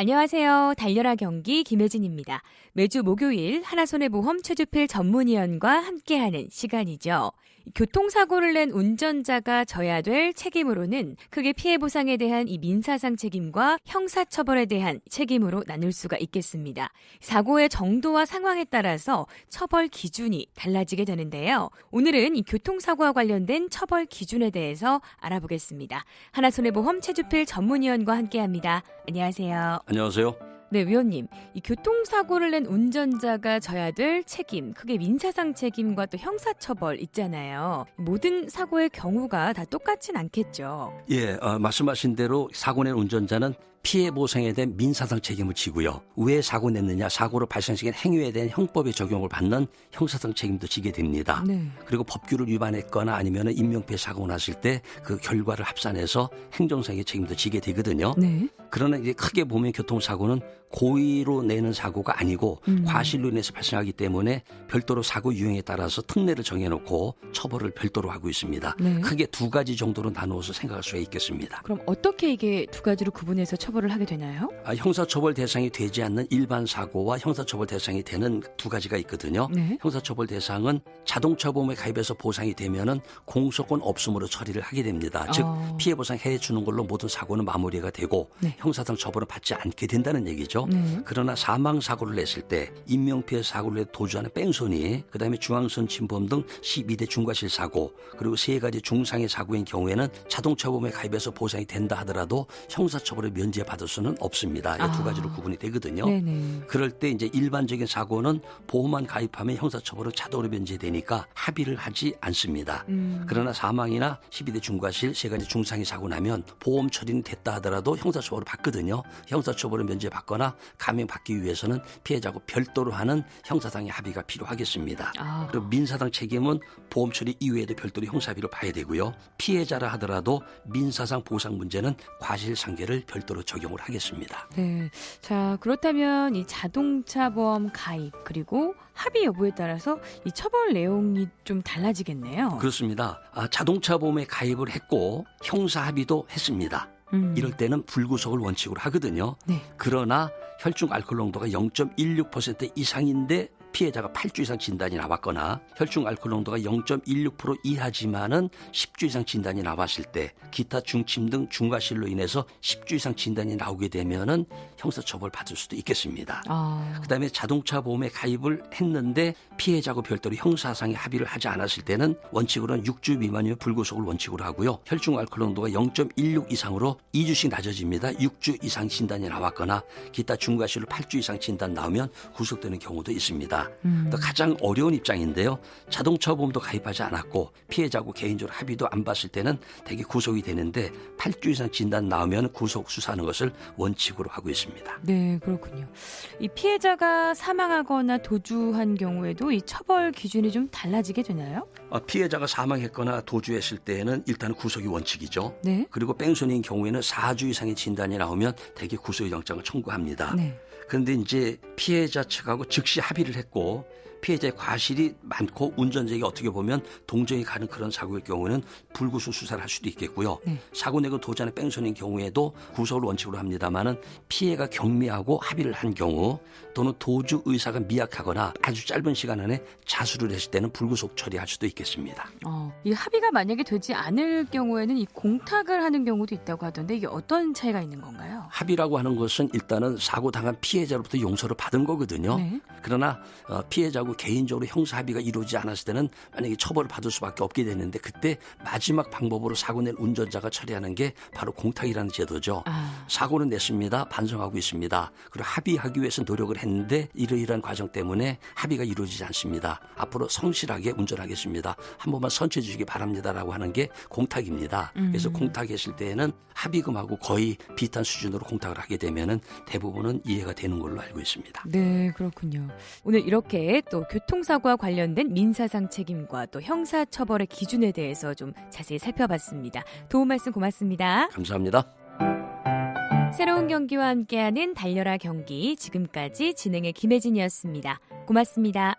안녕하세요. 달려라 경기 김혜진입니다. 매주 목요일 하나손해보험 최주필 전문위원과 함께하는 시간이죠. 교통사고를 낸 운전자가 져야 될 책임으로는 크게 피해 보상에 대한 이 민사상 책임과 형사처벌에 대한 책임으로 나눌 수가 있겠습니다. 사고의 정도와 상황에 따라서 처벌 기준이 달라지게 되는데요. 오늘은 이 교통사고와 관련된 처벌 기준에 대해서 알아보겠습니다. 하나손해보험 최주필 전문위원과 함께합니다. 안녕하세요. 안녕하세요. 네, 위원님. 이 교통사고를 낸 운전자가 져야 될 책임, 그게 민사상 책임과 또 형사처벌 있잖아요. 모든 사고의 경우가 다 똑같진 않겠죠. 예, 말씀하신 대로 사고 낸 운전자는 피해 보상에 대한 민사상 책임을 지고요. 왜 사고 냈느냐, 사고를 발생시킨 행위에 대한 형법의 적용을 받는 형사상 책임도 지게 됩니다. 네. 그리고 법규를 위반했거나 아니면 인명피해 사고 났을 때 그 결과를 합산해서 행정상의 책임도 지게 되거든요. 네. 그러나 이제 크게 보면 교통사고는 고의로 내는 사고가 아니고 과실로 인해서 발생하기 때문에 별도로 사고 유형에 따라서 특례를 정해놓고 처벌을 별도로 하고 있습니다. 네. 크게 두 가지 정도로 나누어서 생각할 수가 있겠습니다. 그럼 어떻게 이게 두 가지로 구분해서 처벌을 하게 되나요? 형사처벌 대상이 되지 않는 일반 사고와 형사처벌 대상이 되는 두 가지가 있거든요. 네. 형사처벌 대상은 자동차 보험에 가입해서 보상이 되면은 공소권 없음으로 처리를 하게 됩니다. 즉 피해 보상 해주는 걸로 모든 사고는 마무리가 되고 네. 형사상 처벌은 받지 않게 된다는 얘기죠. 네. 그러나 사망 사고를 냈을 때 인명피해 사고를 내 도주하는 뺑소니, 그다음에 중앙선 침범 등 12대 중과실 사고, 그리고 세 가지 중상의 사고인 경우에는 자동차 보험에 가입해서 보상이 된다 하더라도 형사처벌을 면제받을 수는 없습니다. 이 두 가지로 구분이 되거든요. 네네. 그럴 때 이제 일반적인 사고는 보험만 가입하면 형사처벌은 자동으로 면제되니까 합의를 하지 않습니다. 그러나 사망이나 12대 중과실, 세 가지 중상의 사고 나면 보험 처리는 됐다 하더라도 형사처벌을 받거든요. 형사처벌을 면제받거나 감형받기 위해서는 피해자하고 별도로 하는 형사상의 합의가 필요하겠습니다. 그리고 민사상 책임은 보험 처리 이외에도 별도로 형사합의를 봐야 되고요. 피해자라 하더라도 민사상 보상 문제는 과실상계를 별도로 적용을 하겠습니다. 네. 자, 그렇다면 이 자동차 보험 가입 그리고 합의 여부에 따라서 이 처벌 내용이 좀 달라지겠네요. 그렇습니다. 자동차 보험에 가입을 했고 형사 합의도 했습니다. 이럴 때는 불구속을 원칙으로 하거든요. 네. 그러나 혈중 알코올 농도가 0.16% 이상인데 피해자가 8주 이상 진단이 나왔거나 혈중 알코올 농도가 0.16% 이하지만은 10주 이상 진단이 나왔을 때 기타 중침 등 중과실로 인해서 10주 이상 진단이 나오게 되면은 형사처벌 받을 수도 있겠습니다. 그다음에 자동차 보험에 가입을 했는데 피해자하고 별도로 형사상의 합의를 하지 않았을 때는 원칙으로는 6주 미만이면 불구속을 원칙으로 하고요. 혈중 알코올 농도가 0.16 이상으로 2주씩 낮아집니다. 6주 이상 진단이 나왔거나 기타 중과실로 8주 이상 진단 나오면 구속되는 경우도 있습니다. 또 가장 어려운 입장인데요. 자동차 보험도 가입하지 않았고 피해자하고 개인적으로 합의도 안 봤을 때는 대개 구속이 되는데 8주 이상 진단 나오면 구속 수사하는 것을 원칙으로 하고 있습니다. 네, 그렇군요. 이 피해자가 사망하거나 도주한 경우에도 이 처벌 기준이 좀 달라지게 되나요? 피해자가 사망했거나 도주했을 때는 일단 구속이 원칙이죠. 네. 그리고 뺑소니인 경우에는 4주 이상의 진단이 나오면 대개 구속영장을 청구합니다. 네. 그런데 이제 피해자 측하고 즉시 합의를 했고 피해자의 과실이 많고 운전자에게 어떻게 보면 동정이 가는 그런 사고일 경우에는 불구속 수사를 할 수도 있겠고요. 네. 사고 내고 도주하는 뺑소니인 경우에도 구속을 원칙으로 합니다마는 피해가 경미하고 합의를 한 경우 또는 도주 의사가 미약하거나 아주 짧은 시간 안에 자수를 했을 때는 불구속 처리할 수도 있겠습니다. 이 합의가 만약에 되지 않을 경우에는 이 공탁을 하는 경우도 있다고 하던데 이게 어떤 차이가 있는 건가요? 합의라고 하는 것은 일단은 사고 당한 피해자로부터 용서를 받은 거거든요. 네. 그러나 피해자하고 개인적으로 형사 합의가 이루어지지 않았을 때는 만약에 처벌을 받을 수밖에 없게 되는데 그때 마지막 방법으로 사고 낸 운전자가 처리하는 게 바로 공탁이라는 제도죠. 사고는 냈습니다. 반성하고 있습니다. 그리고 합의하기 위해서 노력을 했는데 이러이러한 과정 때문에 합의가 이루어지지 않습니다. 앞으로 성실하게 운전하겠습니다. 한 번만 선처해 주시기 바랍니다라고 하는 게 공탁입니다. 그래서 공탁했을 때에는 합의금하고 거의 비슷한 수준으로 공탁을 하게 되면은 대부분은 이해가 되는 걸로 알고 있습니다. 네, 그렇군요. 오늘 이렇게 또 교통사고와 관련된 민사상 책임과 또 형사처벌의 기준에 대해서 좀 자세히 살펴봤습니다. 도움 말씀 고맙습니다. 감사합니다. 새로운 경기와 함께하는 달려라 경기, 지금까지 진행의 김혜진이었습니다. 고맙습니다.